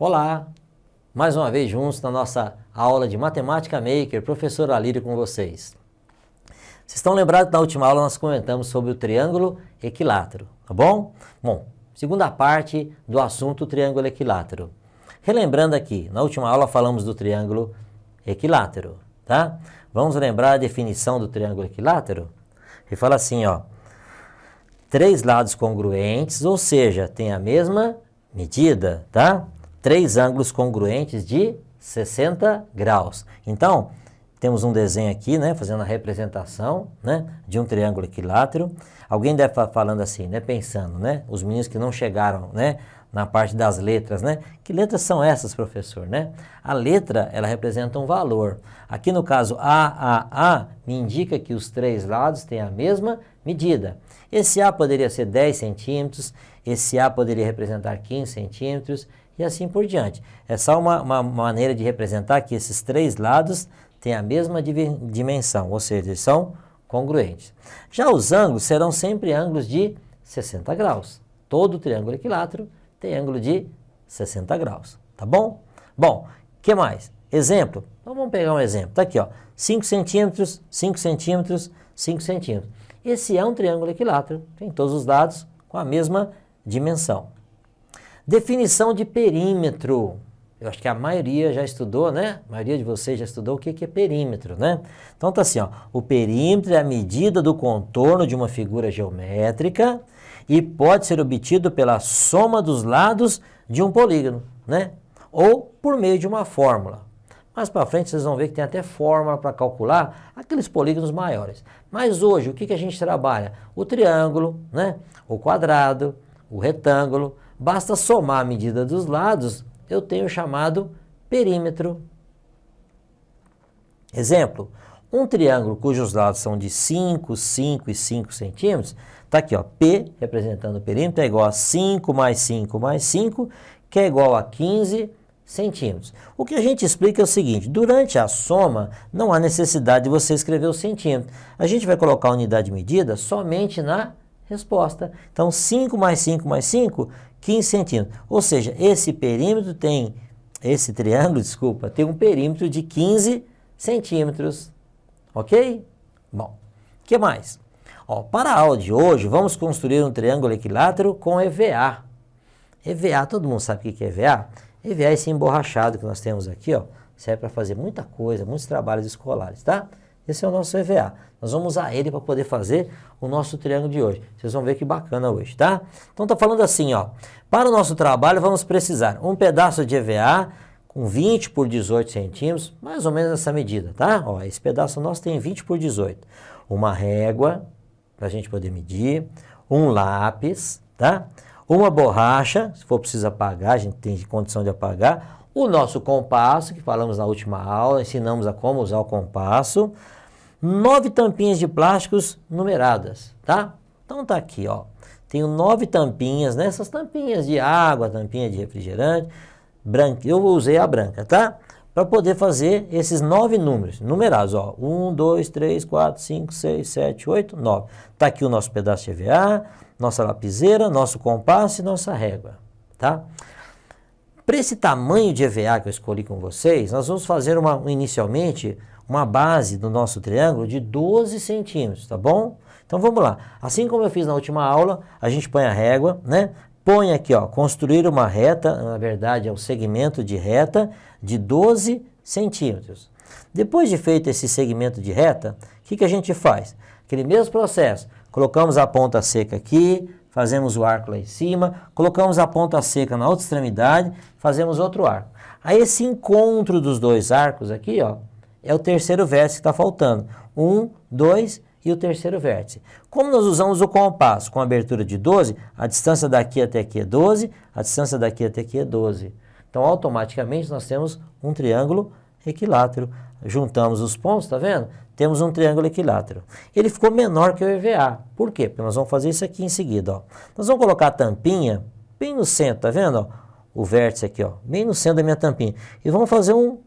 Olá, mais uma vez juntos na nossa aula de Matemática Maker, professor Alírio com vocês. Vocês estão lembrados que na última aula nós comentamos sobre o triângulo equilátero, tá bom? Bom, segunda parte do assunto triângulo equilátero. Relembrando aqui, na última aula falamos do triângulo equilátero, tá? Vamos lembrar a definição do triângulo equilátero? Ele fala assim, ó, três lados congruentes, ou seja, tem a mesma medida, tá? Três ângulos congruentes de 60 graus. Então, temos um desenho aqui, né, fazendo a representação, né, de um triângulo equilátero. Alguém deve estar falando assim, né, pensando, né, os meninos que não chegaram, né, na parte das letras, né, que letras são essas, professor, né? A letra, ela representa um valor. Aqui no caso A, me indica que os três lados têm a mesma medida. Esse A poderia ser 10 centímetros, esse A poderia representar 15 centímetros, e assim por diante. É só uma maneira de representar que esses três lados têm a mesma dimensão, ou seja, eles são congruentes. Já os ângulos serão sempre ângulos de 60 graus. Todo triângulo equilátero tem ângulo de 60 graus, tá bom? Bom, o que mais? Exemplo. Então vamos pegar um exemplo. Está aqui, ó, 5 centímetros, 5 centímetros, 5 centímetros. Esse é um triângulo equilátero, tem todos os lados com a mesma dimensão. Definição de perímetro. Eu acho que a maioria já estudou, né? A maioria de vocês já estudou o que é perímetro, né? Então tá assim, ó, o perímetro é a medida do contorno de uma figura geométrica e pode ser obtido pela soma dos lados de um polígono, né? Ou por meio de uma fórmula. Mais para frente vocês vão ver que tem até fórmula para calcular aqueles polígonos maiores. Mas hoje o que a gente trabalha? O triângulo, né? O quadrado, o retângulo. Basta somar a medida dos lados, eu tenho o chamado perímetro. Exemplo, um triângulo cujos lados são de 5, 5 e 5 centímetros, está aqui, ó, P, representando o perímetro, é igual a 5 mais 5 mais 5, que é igual a 15 centímetros. O que a gente explica é o seguinte, durante a soma, não há necessidade de você escrever o centímetro. A gente vai colocar a unidade de medida somente na resposta. Então, 5 mais 5 mais 5, 15 centímetros. Ou seja, esse triângulo, desculpa, tem um perímetro de 15 centímetros. Ok? Bom, o que mais? Ó, para a aula de hoje, vamos construir um triângulo equilátero com EVA. EVA, todo mundo sabe o que é EVA? EVA é esse emborrachado que nós temos aqui, ó, serve para fazer muita coisa, muitos trabalhos escolares, tá? Esse é o nosso EVA. Nós vamos usar ele para poder fazer o nosso triângulo de hoje. Vocês vão ver que bacana hoje, tá? Então tá falando assim, ó. Para o nosso trabalho vamos precisar um pedaço de EVA com 20 por 18 centímetros, mais ou menos essa medida, tá? Ó, esse pedaço nosso tem 20 por 18. Uma régua, para a gente poder medir. Um lápis, tá? Uma borracha, se for preciso apagar, a gente tem condição de apagar. O nosso compasso, que falamos na última aula, ensinamos a como usar o compasso. 9 tampinhas de plásticos numeradas, tá? Então tá aqui, ó. Tenho 9 tampinhas, né? Essas tampinhas de água, tampinha de refrigerante, branca. Eu usei a branca, tá? Para poder fazer esses 9 números, numerados, ó. 1, 2, 3, 4, 5, 6, 7, 8, 9. Tá aqui o nosso pedaço de EVA, nossa lapiseira, nosso compasso e nossa régua, tá? Para esse tamanho de EVA que eu escolhi com vocês, nós vamos fazer inicialmente uma base do nosso triângulo de 12 centímetros, tá bom? Então vamos lá. Assim como eu fiz na última aula, a gente põe a régua, né? Põe aqui, ó, construir uma reta, na verdade é um segmento de reta de 12 centímetros. Depois de feito esse segmento de reta, o que a gente faz? Aquele mesmo processo, colocamos a ponta seca aqui, fazemos o arco lá em cima, colocamos a ponta seca na outra extremidade, fazemos outro arco. Aí esse encontro dos dois arcos aqui, ó, é o terceiro vértice que está faltando. 1, 2 e o terceiro vértice. Como nós usamos o compasso com abertura de 12, a distância daqui até aqui é 12, a distância daqui até aqui é 12. Então, automaticamente, nós temos um triângulo equilátero. Juntamos os pontos, tá vendo? Temos um triângulo equilátero. Ele ficou menor que o EVA. Por quê? Porque nós vamos fazer isso aqui em seguida, ó. Nós vamos colocar a tampinha bem no centro, tá vendo? Ó? O vértice aqui, ó, bem no centro da minha tampinha. E vamos fazer um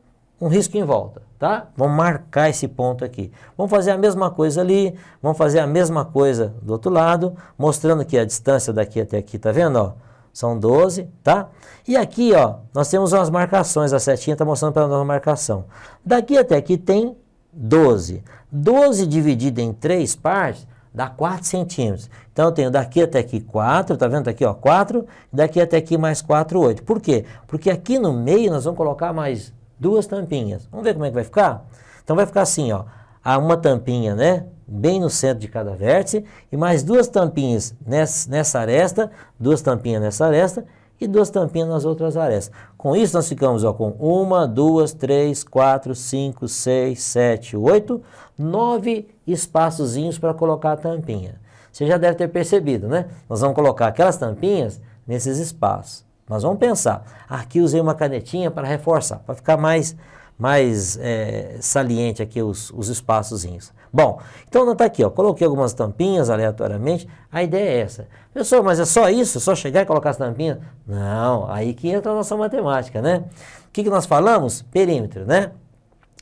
risco em volta, tá? Vamos marcar esse ponto aqui. Vamos fazer a mesma coisa ali, vamos fazer a mesma coisa do outro lado, mostrando que a distância daqui até aqui, tá vendo, ó? São 12, tá? E aqui, ó, nós temos umas marcações, a setinha está mostrando para nós uma marcação. Daqui até aqui tem 12. 12 dividido em 3 partes dá 4 centímetros. Então eu tenho daqui até aqui 4, tá vendo? Tá aqui, ó, 4, daqui até aqui mais 4, 8. Por quê? Porque aqui no meio nós vamos colocar mais 2 tampinhas. Vamos ver como é que vai ficar? Então vai ficar assim, ó, há uma tampinha, né? Bem no centro de cada vértice, e mais 2 tampinhas nessa aresta, 2 tampinhas nessa aresta, e 2 tampinhas nas outras arestas. Com isso nós ficamos, ó, com 1, 2, 3, 4, 5, 6, 7, 8, 9 espaçozinhos para colocar a tampinha. Você já deve ter percebido, né? Nós vamos colocar aquelas tampinhas nesses espaços. Nós vamos pensar, aqui usei uma canetinha para reforçar, para ficar mais saliente aqui os espaçozinhos. Bom, então está aqui, ó, coloquei algumas tampinhas aleatoriamente, a ideia é essa. Pessoal, mas é só isso? Só chegar e colocar as tampinhas? Não, aí que entra a nossa matemática, né? O que nós falamos? Perímetro, né?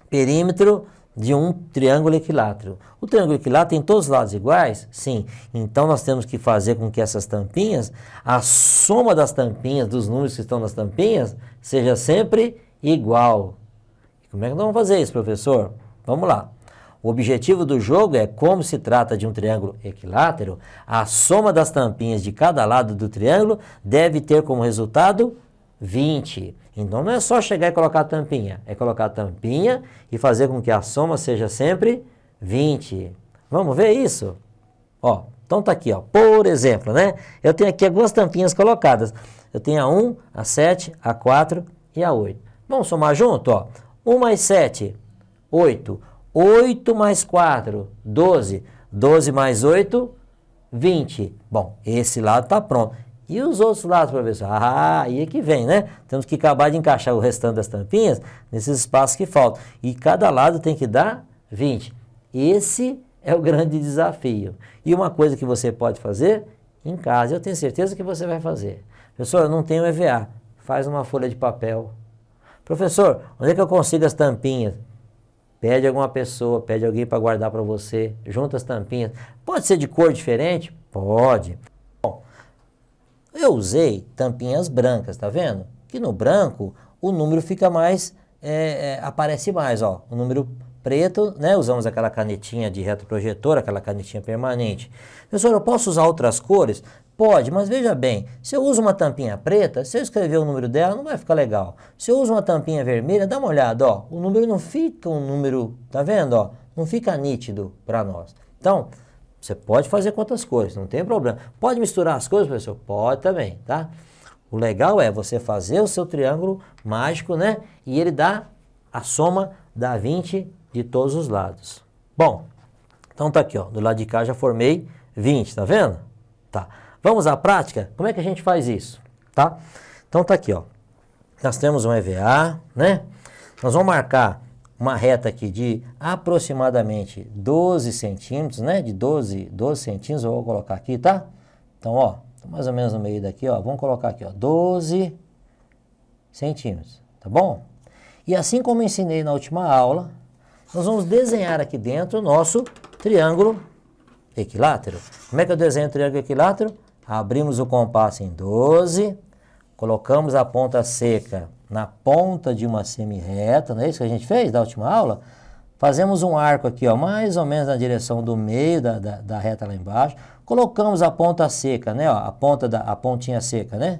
Perímetro de um triângulo equilátero. O triângulo equilátero tem todos os lados iguais? Sim. Então nós temos que fazer com que essas tampinhas, a soma das tampinhas, dos números que estão nas tampinhas, seja sempre igual. Como é que nós vamos fazer isso, professor? Vamos lá. O objetivo do jogo é, como se trata de um triângulo equilátero, a soma das tampinhas de cada lado do triângulo deve ter como resultado 20. Então não é só chegar e colocar a tampinha, é colocar a tampinha e fazer com que a soma seja sempre 20. Vamos ver isso? Ó, então tá aqui, ó. Por exemplo, né? Eu tenho aqui algumas tampinhas colocadas. Eu tenho a 1, a 7, a 4 e a 8. Vamos somar junto, ó. 1 mais 7, 8. 8 mais 4, 12. 12 mais 8, 20. Bom, esse lado está pronto. E os outros lados, professor? Ah, aí é que vem, né? Temos que acabar de encaixar o restante das tampinhas nesses espaços que faltam. E cada lado tem que dar 20. Esse é o grande desafio. E uma coisa que você pode fazer em casa, eu tenho certeza que você vai fazer. Professor, eu não tenho EVA. Faz uma folha de papel. Professor, onde é que eu consigo as tampinhas? Pede alguma pessoa, pede alguém para guardar para você, junta as tampinhas. Pode ser de cor diferente? Pode. Bom, eu usei tampinhas brancas, tá vendo? Que no branco o número fica mais, aparece mais, ó. O número preto, né? Usamos aquela canetinha de retroprojetor, aquela canetinha permanente. Professor, eu posso usar outras cores? Pode, mas veja bem, se eu uso uma tampinha preta, se eu escrever o número dela, não vai ficar legal. Se eu uso uma tampinha vermelha, dá uma olhada, ó, o número não fica um número, tá vendo, ó, não fica nítido para nós. Então, você pode fazer com outras cores, não tem problema. Pode misturar as cores, professor? Pode também, tá? O legal é você fazer o seu triângulo mágico, né, e ele dá a soma da 20 de todos os lados. Bom, então tá aqui, ó, do lado de cá já formei 20, tá vendo? Tá. Vamos à prática? Como é que a gente faz isso? Tá? Então tá aqui, ó. Nós temos um EVA, né? Nós vamos marcar uma reta aqui de aproximadamente 12 centímetros, né? De 12 centímetros, eu vou colocar aqui, tá? Então, ó, mais ou menos no meio daqui, ó. Vamos colocar aqui, ó, 12 centímetros, tá bom? E assim como eu ensinei na última aula, nós vamos desenhar aqui dentro o nosso triângulo equilátero. Como é que eu desenho o triângulo equilátero? Abrimos o compasso em 12, colocamos a ponta seca na ponta de uma semi-reta, não é isso que a gente fez da última aula? Fazemos um arco aqui, ó, mais ou menos na direção do meio da reta lá embaixo. Colocamos a ponta seca, né, ó, a pontinha seca, né?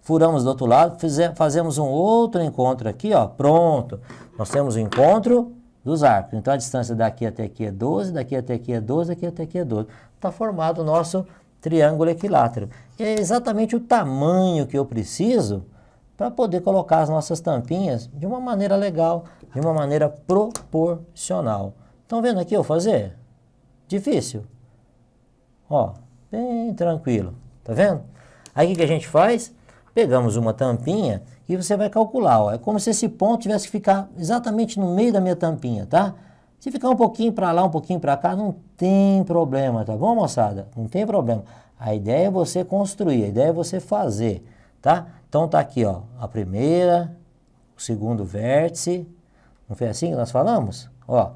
Furamos do outro lado, fazemos um outro encontro aqui, ó, pronto. Nós temos o encontro dos arcos. Então a distância daqui até aqui é 12, daqui até aqui é 12, daqui até aqui é 12. Está formado o nosso triângulo equilátero. É exatamente o tamanho que eu preciso para poder colocar as nossas tampinhas de uma maneira legal, de uma maneira proporcional. Estão vendo aqui eu fazer? Difícil? Ó, bem tranquilo. Tá vendo? Aí o que a gente faz? Pegamos uma tampinha e você vai calcular, ó. É como se esse ponto tivesse que ficar exatamente no meio da minha tampinha, tá? Se ficar um pouquinho para lá, um pouquinho para cá, não tem problema, tá bom, moçada? Não tem problema. A ideia é você construir, a ideia é você fazer, tá? Então tá aqui, ó, a primeira, o segundo vértice, não foi assim que nós falamos? Ó,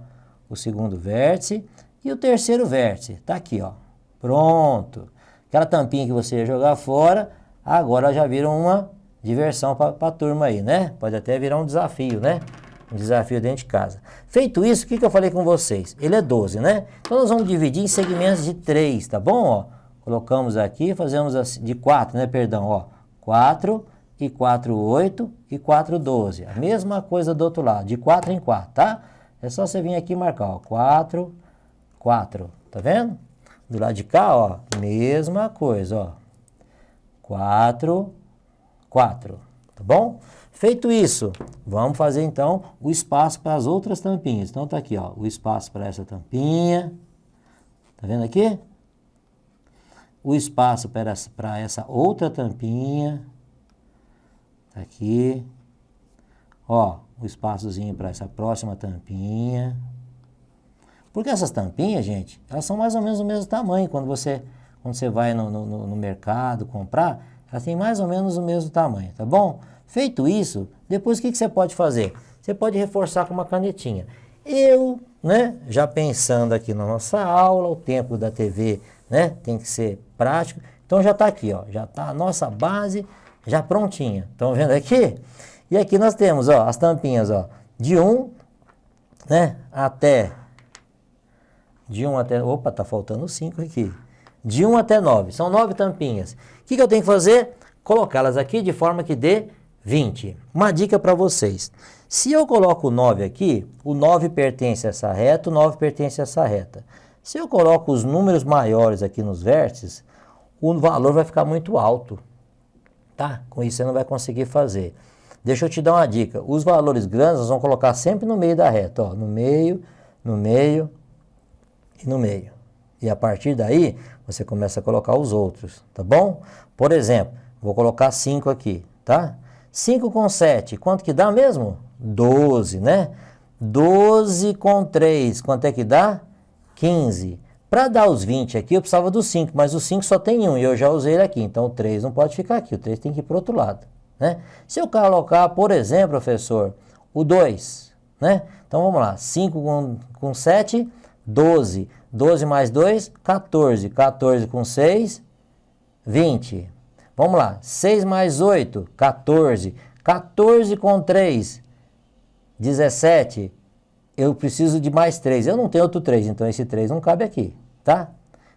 o segundo vértice e o terceiro vértice, tá aqui, ó. Pronto. Aquela tampinha que você ia jogar fora, agora já viram uma diversão para a turma aí, né? Pode até virar um desafio, né? Um desafio dentro de casa. Feito isso, o que eu falei com vocês? Ele é 12, né? Então nós vamos dividir em segmentos de 3, tá bom? Ó, colocamos aqui, fazemos assim, de 4, né? Perdão, ó. 4 e 4, 8 e 4, 12. A mesma coisa do outro lado, de 4 em 4, tá? É só você vir aqui e marcar, ó. 4, 4, tá vendo? Do lado de cá, ó, mesma coisa, ó. 4, 4, tá bom? Feito isso, vamos fazer então o espaço para as outras tampinhas. Então tá aqui, ó, o espaço para essa tampinha. Tá vendo aqui? O espaço para essa outra tampinha. Tá aqui. Ó, o espaçozinho para essa próxima tampinha. Porque essas tampinhas, gente, elas são mais ou menos do mesmo tamanho. Quando você vai no mercado comprar, elas têm mais ou menos o mesmo tamanho, tá bom? Feito isso, depois o que você pode fazer? Você pode reforçar com uma canetinha. Eu, né, já pensando aqui na nossa aula, o tempo da TV, né, tem que ser prático. Então já está aqui, ó, já está a nossa base já prontinha. Estão vendo aqui? E aqui nós temos, ó, as tampinhas, ó, de 1, né, até... Opa, tá faltando 5 aqui. De 1 até 9. São 9 tampinhas. O que eu tenho que fazer? Colocá-las aqui de forma que dê 20. Uma dica para vocês. Se eu coloco o 9 aqui, o 9 pertence a essa reta, o 9 pertence a essa reta. Se eu coloco os números maiores aqui nos vértices, o valor vai ficar muito alto. Tá? Com isso você não vai conseguir fazer. Deixa eu te dar uma dica. Os valores grandes nós vamos colocar sempre no meio da reta. Ó, no meio e no meio. E a partir daí, você começa a colocar os outros, tá bom? Por exemplo, vou colocar 5 aqui, tá? 5 com 7, quanto que dá mesmo? 12, né? 12 com 3, quanto é que dá? 15. Para dar os 20 aqui, eu precisava do 5, mas o 5 só tem 1 e eu já usei ele aqui. Então, o 3 não pode ficar aqui, o 3 tem que ir para o outro lado, né? Se eu colocar, por exemplo, professor, o 2, né? Então, vamos lá. 5 com 7, 12. 12 mais 2, 14. 14 com 6, 20. Vamos lá. 6 mais 8, 14. 14 com 3, 17. Eu preciso de mais 3. Eu não tenho outro 3, então esse 3 não cabe aqui, tá?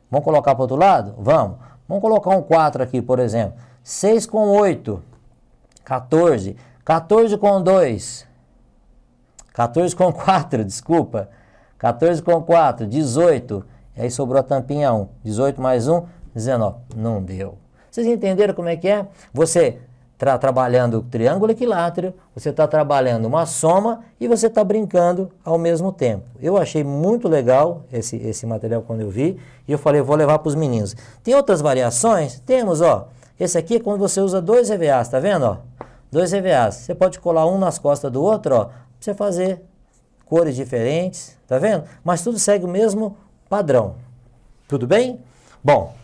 Vamos colocar para o outro lado? Vamos. Vamos colocar um 4 aqui, por exemplo. 6 com 8, 14. 14 com 2, 14 com 4, desculpa. 14 com 4, 18. E aí sobrou a tampinha 1. 18 mais 1, 19. Não deu. Vocês entenderam como é que é? Você está trabalhando triângulo equilátero, você está trabalhando uma soma e você está brincando ao mesmo tempo. Eu achei muito legal esse material quando eu vi e eu falei, eu vou levar para os meninos. Tem outras variações? Temos, ó. Esse aqui é quando você usa 2 EVAs, tá vendo, ó? 2 EVAs. Você pode colar um nas costas do outro, ó, para você fazer cores diferentes, tá vendo? Mas tudo segue o mesmo padrão. Tudo bem? Bom,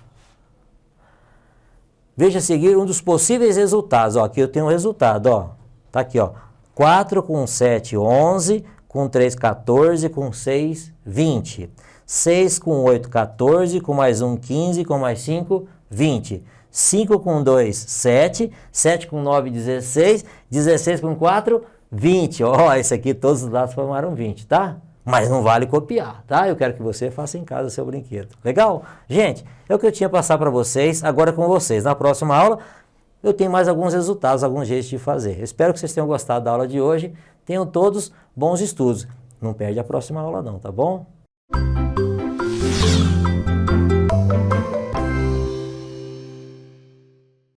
veja a seguir um dos possíveis resultados. Ó, aqui eu tenho um resultado, ó. Tá aqui, ó. 4 com 7, 11. Com 3, 14. Com 6, 20. 6 com 8, 14. Com mais 1, 15. Com mais 5, 20. 5 com 2, 7. 7 com 9, 16. 16 com 4, 20. Ó, esse aqui todos os lados formaram 20, tá? Mas não vale copiar, tá? Eu quero que você faça em casa o seu brinquedo. Legal? Gente, é o que eu tinha a passar para vocês, agora com vocês. Na próxima aula, eu tenho mais alguns resultados, alguns jeitos de fazer. Eu espero que vocês tenham gostado da aula de hoje. Tenham todos bons estudos. Não perde a próxima aula não, tá bom?